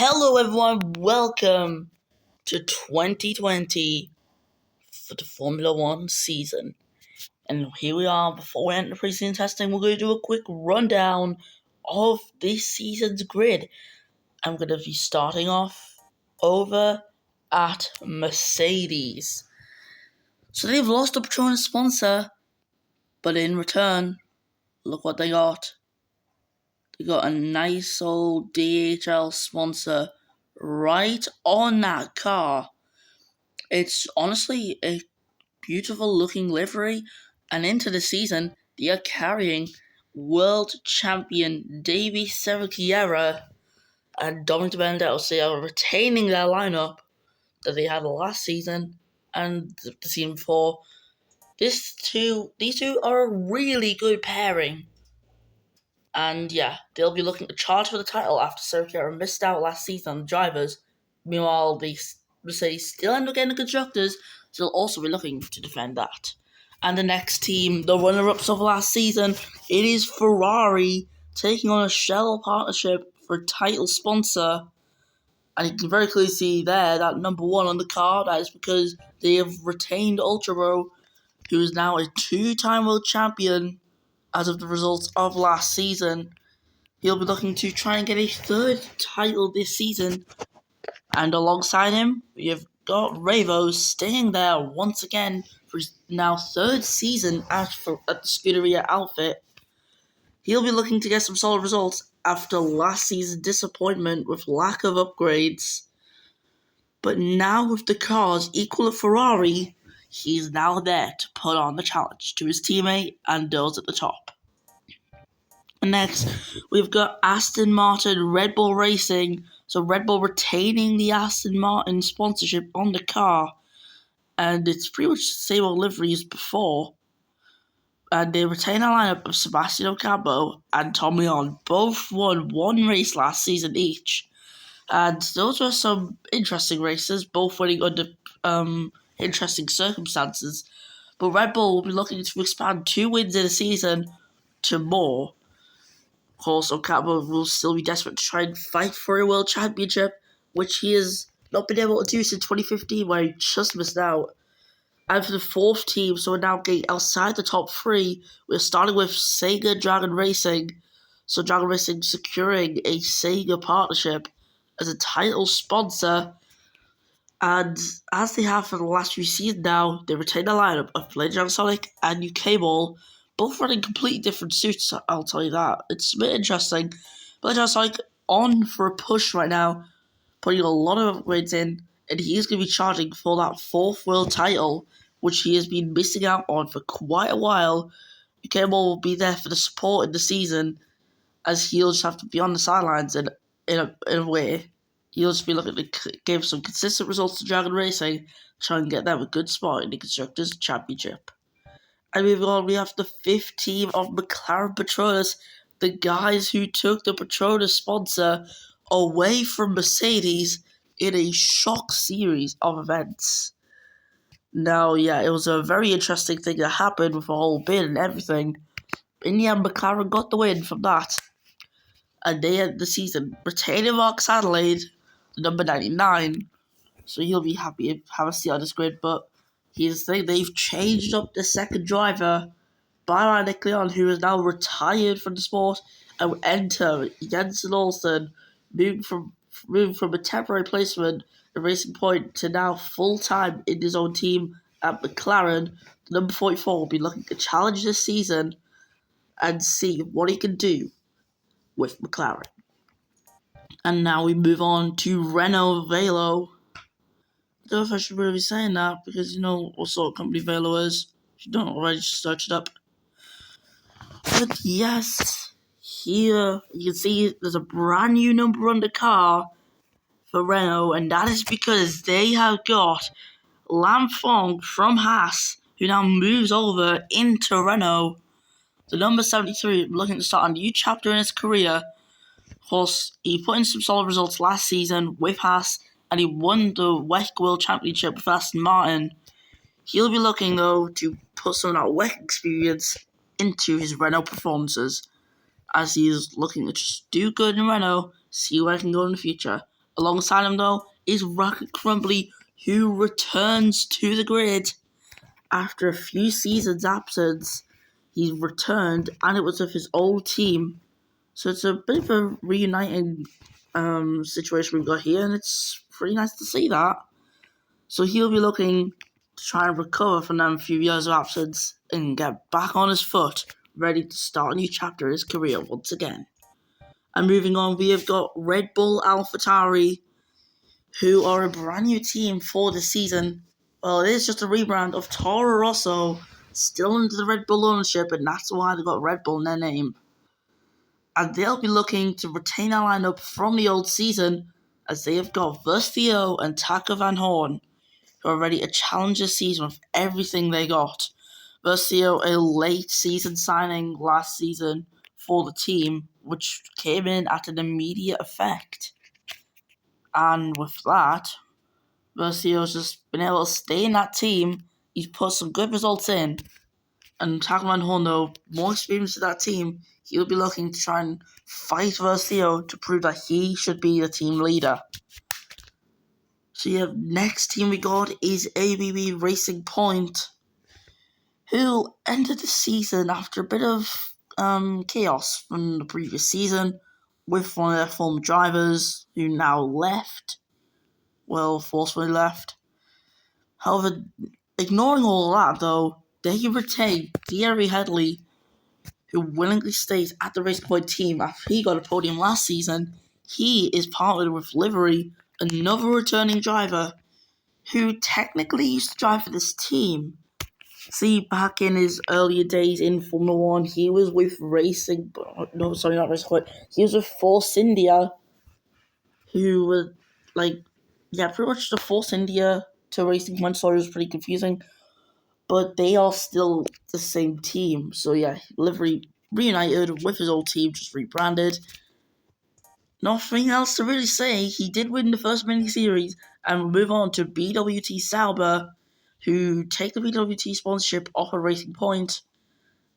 Hello everyone, welcome to 2020 for the Formula One season. And here we are, before we enter preseason testing, we're going to do a quick rundown of this season's grid. I'm going to be starting off over at Mercedes. So they've lost a Petronas sponsor, but in return, look what they got. They got a nice old DHL sponsor right on that car. It's honestly a beautiful looking livery, and into the season, they are carrying world champion Davy Cerchiera and Dominic Benedetto. So they are retaining their lineup that they had last season and the season before. These two are a really good pairing. And yeah, they'll be looking to charge for the title after Cerchiera missed out last season on the drivers. Meanwhile, the Mercedes still end up getting the constructors, so they'll also be looking to defend that. And the next team, the runner-ups of last season, it is Ferrari taking on a shell partnership for title sponsor. And you can very clearly see there that number one on the car. That is because they have retained Ultra, who is now a two-time world champion as of the results of last season. He'll be looking to try and get a third title this season. And alongside him, we have got Revo staying there once again for his now third season at the Scuderia outfit. He'll be looking to get some solid results after last season's disappointment with lack of upgrades. But now with the cars equal to Ferrari, he's now there to put on the challenge to his teammate and those at the top. And next, we've got Aston Martin Red Bull Racing. So Red Bull retaining the Aston Martin sponsorship on the car. And it's pretty much the same old livery as before. And they retain a lineup of Sebastian Ocampo and Tom Leon. Both won one race last season each. And those were some interesting races, both winning under interesting circumstances. But Red Bull will be looking to expand 2 wins in a season to more. Of course, Ocampo will still be desperate to try and fight for a world championship, which he has not been able to do since 2015, where he just missed out. And for the fourth team, so we're now getting outside the top 3, we're starting with Sega Dragon Racing. So Dragon Racing securing a Sega partnership as a title sponsor. And as they have for the last few seasons now, they retain a lineup of Legend Sonic and UK Ball, both running completely different suits, I'll tell you that. It's a bit interesting. Legend Sonic on for a push right now, putting a lot of upgrades in, and he is going to be charging for that 4th world title, which he has been missing out on for quite a while. UK Ball will be there for the support in the season, as he'll just have to be on the sidelines in a way. He'll just be looking to give some consistent results to Dragon Racing, try and get them a good spot in the Constructors' Championship. And moving on, we have the 5th team of McLaren Petronas, the guys who took the Petronas sponsor away from Mercedes in a shock series of events. Now, yeah, it was a very interesting thing that happened with the whole bid and everything. In the end, McLaren got the win from that. And they ended the season retaining Mark Adelaide, the number 99. So he'll be happy to have a seat on this grid, but here's the thing, they've changed up the second driver by Nick Leon, who is now retired from the sport, and will enter Jensen Olsen, moving from a temporary placement at Racing Point to now full-time in his own team at McLaren. The number 44 will be looking to challenge this season and see what he can do with McLaren. And now we move on to Renault Velo. I don't know if I should really be saying that, because you know what sort of company Velo is. If you don't already, just search it up. But yes, here you can see there's a brand new number on the car for Renault, and that is because they have got Lam Fong from Haas, who now moves over into Renault. The number 73 looking to start a new chapter in his career. Of course, he put in some solid results last season with Haas, and he won the WEC World Championship with Aston Martin. He'll be looking, though, to put some of that WEC experience into his Renault performances, as he is looking to just do good in Renault, see where he can go in the future, Alongside him, though, is Rocket Crumbly, who returns to the grid after a few seasons' absence. He's returned, and it was with his old team. So it's a bit of a reuniting situation we've got here, and it's pretty nice to see that. So he'll be looking to try and recover from them few years of absence and get back on his foot, ready to start a new chapter of his career once again. And moving on, we have got Red Bull AlphaTauri, who are a brand new team for the season. Well, it is just a rebrand of Toro Rosso, still under the Red Bull ownership, and that's why they got Red Bull in their name. And they'll be looking to retain our lineup from the old season, as they have got Verstio and Taka Van Horn, who are ready to challenge the season with everything they got. Verstio, a late season signing last season for the team, which came in at an immediate effect. And with that, Verstio's just been able to stay in that team. He's put some good results in. And Taka Van Horn, though, more experience to that team, he'll be looking to try and fight Verstio to prove that he should be the team leader. So yeah, next team we got is ABB Racing Point, who ended the season after a bit of chaos from the previous season with one of their former drivers who now left. Well, forcefully left. However, ignoring all that though, they retained Thierry Headley, who willingly stayed at the Racing Point team after he got a podium last season. He is partnered with Livery, another returning driver, who technically used to drive for this team. See, back in his earlier days in Formula 1, he was with Racing... No, sorry, not Racing Point. He was with Force India, who were, pretty much the Force India to Racing Point story was pretty confusing. But they are still the same team. So yeah, Livery reunited with his old team, just rebranded. Nothing else to really say. He did win the first mini-series, and we'll move on to BWT Sauber, who take the BWT sponsorship off of Racing Point.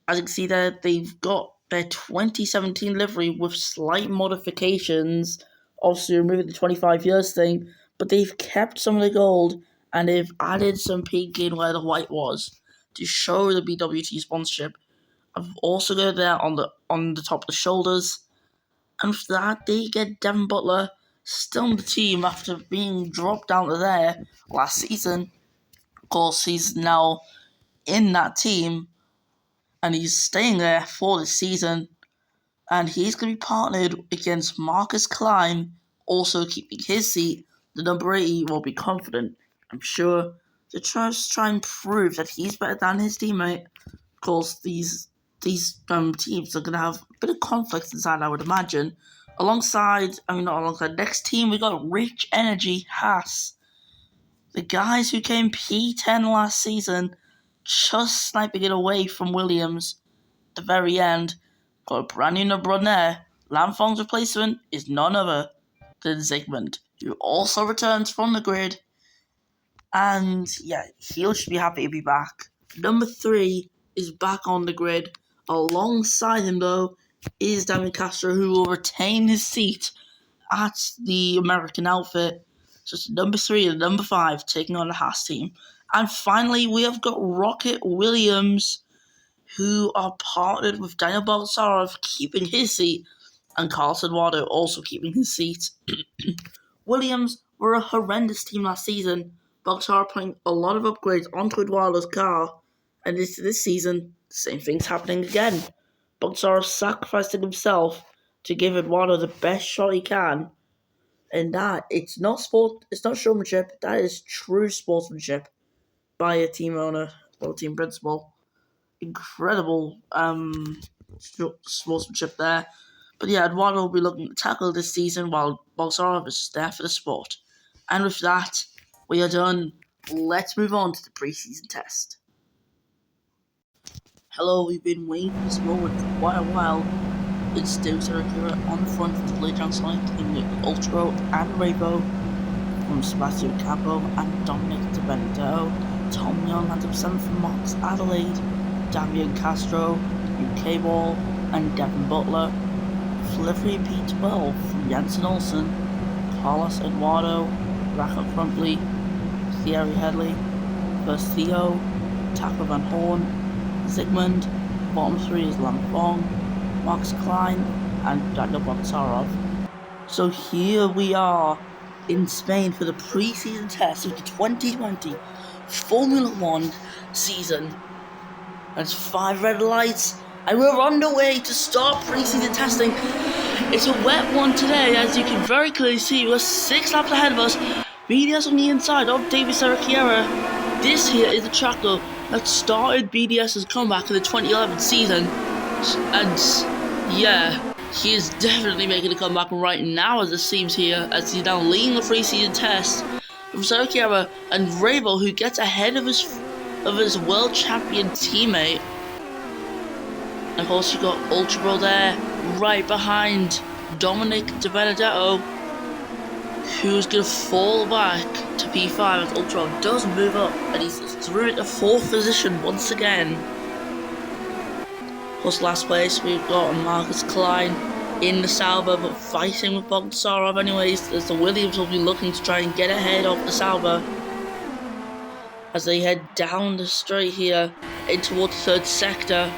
As you can see there, they've got their 2017 livery with slight modifications, obviously removing the 25 years thing, but they've kept some of the gold, and they've added some pink in where the white was to show the BWT sponsorship. I've also got there on the top of the shoulders. And for that, they get Devin Butler still on the team after being dropped down to there last season. Of course, he's now in that team, and he's staying there for this season. And he's going to be partnered against Marcus Klein, also keeping his seat. The number 80 will be confident, I'm sure, to try and prove that he's better than his teammate. Of course, these teams are going to have a bit of conflict inside, I would imagine. Next team, we got Rich Energy Haas. The guys who came P10 last season, just sniping it away from Williams at the very end. Got a brand new number on there. Lanfong's replacement is none other than Zygmunt, who also returns from the grid. And yeah, he should be happy to be back. Number 3 is back on the grid. Alongside him, though, is Damian Castro, who will retain his seat at the American outfit. So it's number 3 and number 5 taking on the Haas team. And finally, we have got Rocket Williams, who are partnered with Daniel Baltzarov, keeping his seat, and Carlos Eduardo also keeping his seat. Williams were a horrendous team last season. Baltzarov putting a lot of upgrades onto Eduardo's car, and this season, the same thing's happening again. Baltzarov sacrificing himself to give Eduardo the best shot he can, and that it's not showmanship. That is true sportsmanship by a team owner or team principal. Incredible sportsmanship there. But yeah, Eduardo will be looking to tackle this season while Baltzarov is just there for the sport. And with that, we are done. Let's move on to the preseason test. Hello, we've been waiting for this moment for quite a while. It's Deuter Akira on the front of the Playground Sonic in the Ultra and Rainbow from Sebastian Capo and Dominic De Benedetto. Tom Young had himself from Mox Adelaide, Damian Castro, UK Ball, and Devin Butler. Livery P12 from Jansen Olsen, Carlos Eduardo, Racco Crumpley, Thierry Headley, first Theo, Taco Van Horn, Zygmunt, bottom three is Lampong, Max Klein, and Daniel Bogdanov. So here we are in Spain for the pre-season test of the 2020 Formula One season. There's 5 red lights, and we're on the way to start pre-season testing. It's a wet one today, as you can very clearly see. We're 6 laps ahead of us. BDS on the inside of David Serracchiera. This here is the track though that started BDS's comeback in the 2011 season, and yeah, he is definitely making a comeback right now, as it seems here, as he's now leading the pre-season test from Serracchiera and Rabo, who gets ahead of his world champion teammate. And of course, you got Ultra Bro there, right behind Dominic De Benedetto, who's gonna fall back to P5 as Ultra Bro does move up, and he's through into 4th position once again. Of course, last place we've got Marcus Klein in the Sauber, but fighting with Bogdanov anyways, as the Williams will be looking to try and get ahead of the Sauber as they head down the straight here in towards the 3rd sector.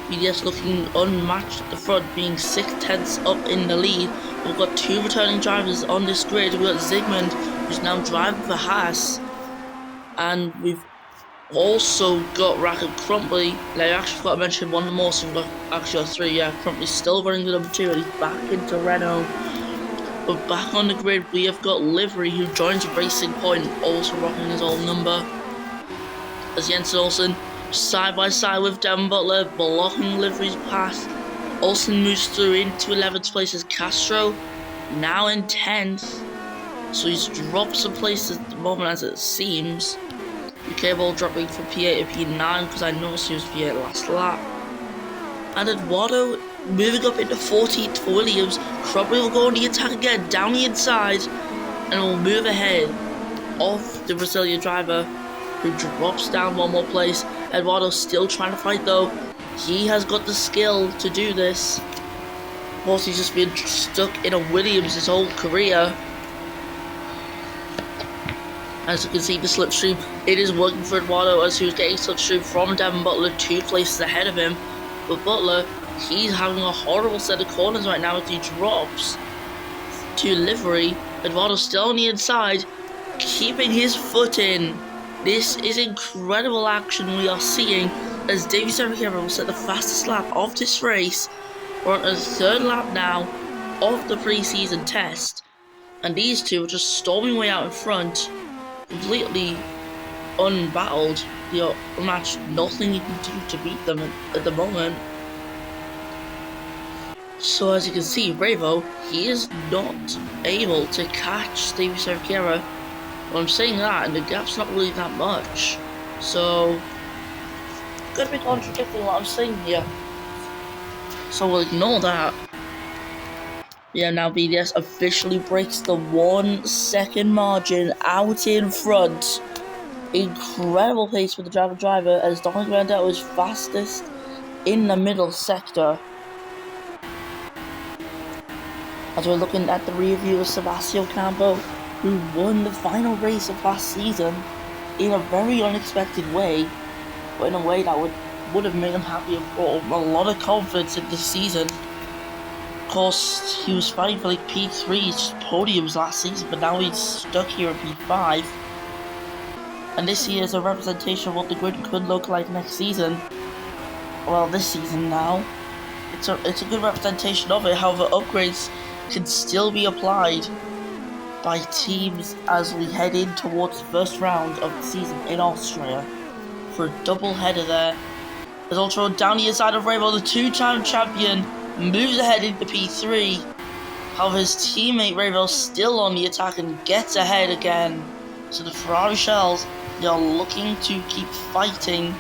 BDS looking unmatched at the front, being 6/10 up in the lead. We've got 2 returning drivers on this grid. We've got Zygmunt, who's now driving for Haas, and we've also got Racco Crumpley. Now, I actually forgot to mention one more, so we've got actually 3. Yeah, Crumpley's still running the number 2, and he's back into Renault. But back on the grid, we have got Livery, who joins Racing Point, also rocking his old number, as Jens Olsen side by side with Devon Butler, blocking Livery's path. Olsen moves through into 11th place as Castro, now in 10th. So he's dropped some places at the moment, as it seems. UK Ball dropping from P8 to P9, because I noticed he was P8 last lap. And Eduardo moving up into 14th for Williams. Crumpley will go on the attack again, down the inside, and will move ahead of the Brazilian driver, who drops down 1 more place. Eduardo still trying to fight though. He has got the skill to do this. Of course, he's just been stuck in a Williams his whole career. As you can see, the slipstream, it is working for Eduardo, as he was getting slipstream from Devon Butler 2 places ahead of him. But Butler, he's having a horrible set of corners right now as he drops to Livery. Eduardo still on the inside, keeping his foot in. This is incredible action we are seeing, as David Serracchiera will set the fastest lap of this race. We're on the 3rd lap now of the pre-season test, and these two are just storming way out in front, completely unbattled. They're unmatched, nothing you can do to beat them at the moment. So as you can see, Bravo, he is not able to catch David Serracchiera. Well, I'm saying that, and the gap's not really that much, so could be contradicting what I'm saying here. So we'll ignore that. Yeah, now BDS officially breaks the 1 second margin out in front. Incredible pace for the driver, as Dominic Benedetto is fastest in the middle sector. As we're looking at the rear view of Sebastian Campo, who won the final race of last season in a very unexpected way, but in a way that would have made him happy and brought a lot of confidence in this season. Of course, he was fighting for like P3 podiums last season, but now he's stuck here at P5. And this year is a representation of what the grid could look like next season. Well, this season now. It's a good representation of it. However, upgrades can still be applied by teams as we head in towards the 1st round of the season in Austria for a double header there. As Ultra down the inside of Rainbow, the 2-time champion, moves ahead into P3. However, his teammate Rainbow still on the attack and gets ahead again. So the Ferrari shells, they are looking to keep fighting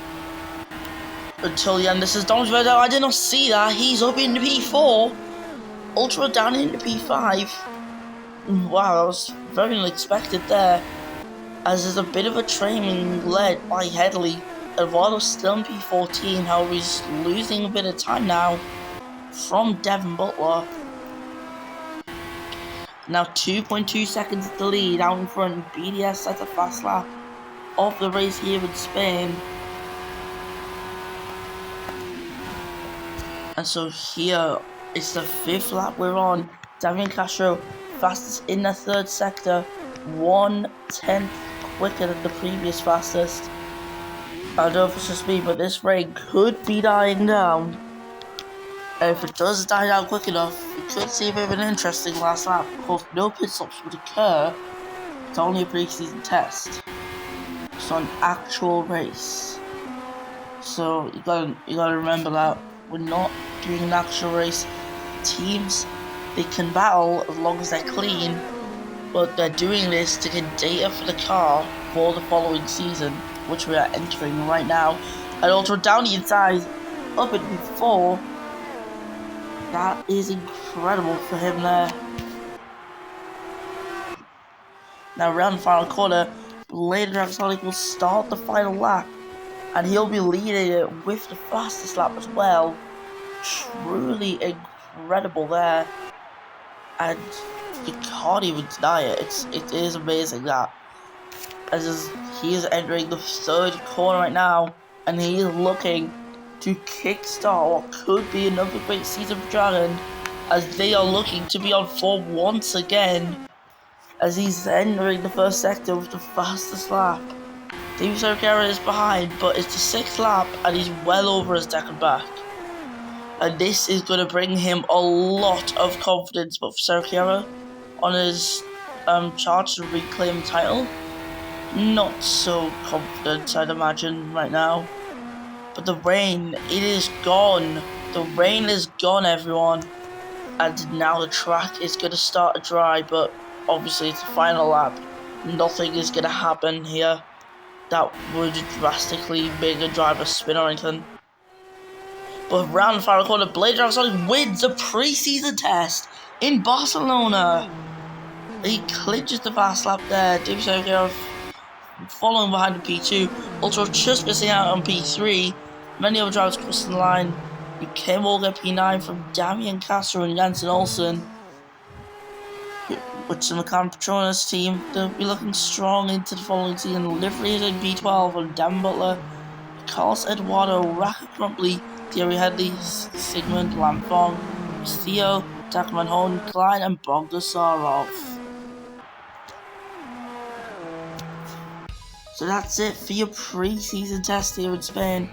until the end. This is Dominic Benedetto. I did not see that. He's up into P4. Ultra down into P5. Wow, that was very unexpected there, as there's a bit of a training led by Headley. Eduardo's still in P14, however he's losing a bit of time now from Devon Butler. Now 2.2 seconds to lead out in front. BDS sets a fast lap of the race here in Spain. And so here it's the 5th lap we're on. Damian Castro fastest in the 3rd sector, 1/10 quicker than the previous fastest. I don't know if it's just me, but this rain could be dying down. And if it does die down quick enough, we could see a bit of an interesting last lap. Of course, no pit stops would occur. It's only a pre-season test. It's not an actual race. So you gotta remember that we're not doing an actual race. Teams, they can battle as long as they're clean, but they're doing this to get data for the car for the following season, which we are entering right now. And also down the inside, up at P4. That is incredible for him there. Now around the final corner, Blade Dragonic will start the final lap, and he'll be leading it with the fastest lap as well. Truly incredible there, and you can't even deny it. It is amazing that, as he is entering the 3rd corner right now, and he is looking to kickstart what could be another great season for Dragon, as they are looking to be on form once again, as he's entering the 1st sector with the fastest lap. Team Sergio is behind, but it's the 6th lap and he's well over his second back. And this is going to bring him a lot of confidence, but for Sergio on his charge to reclaim the title, not so confident, I'd imagine, right now. But the rain, it is gone. The rain is gone, everyone. And now the track is going to start to dry, but obviously it's the final lap. Nothing is going to happen here that would drastically make a driver spin or anything. But around the final corner, Blade Dragonic wins the pre-season test in Barcelona. He clinches the fast lap there. David Sergio following behind in P2. Ultra just missing out on P3. Many other drivers crossing the line. We came all get P9 from Damian Castro and Jansen Olsen. Which the McLaren Petronas team, they'll be looking strong into the following season. Livery is in B12 on Dan Butler, Carlos Eduardo, Raka Crumpley, Thierry Headley, Sigmund Lampong, Theo, Takman Horn, Klein, and Bogdasarov. So that's it for your pre-season test here in Spain.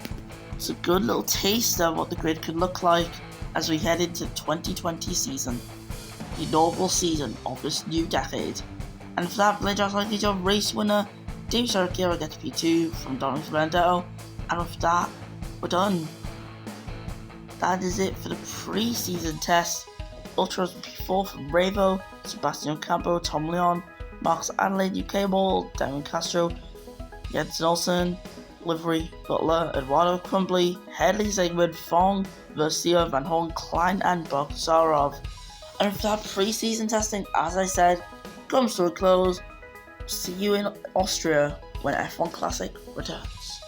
It's a good little taster of what the grid could look like as we head into the 2020 season, the inaugural season of this new decade. And for that, Blade Dragonic is your race winner. Dave Sergio gets P2 from Dominic Vendetto. And with that, we're done. That is it for the pre-season test. Ultras P4 from Ravo, Sebastian Campo, Tom Leon, Marcus Adelaide, UK Ball, Damon Castro, Jensen Olsen, Livery, Butler, Eduardo Crumbly, Headley, Sigmund, Fong, Versio, Van Horn, Klein, and Bogdasarov. And for that pre-season testing, as I said, comes to a close. See you in Austria when F1 Classic returns.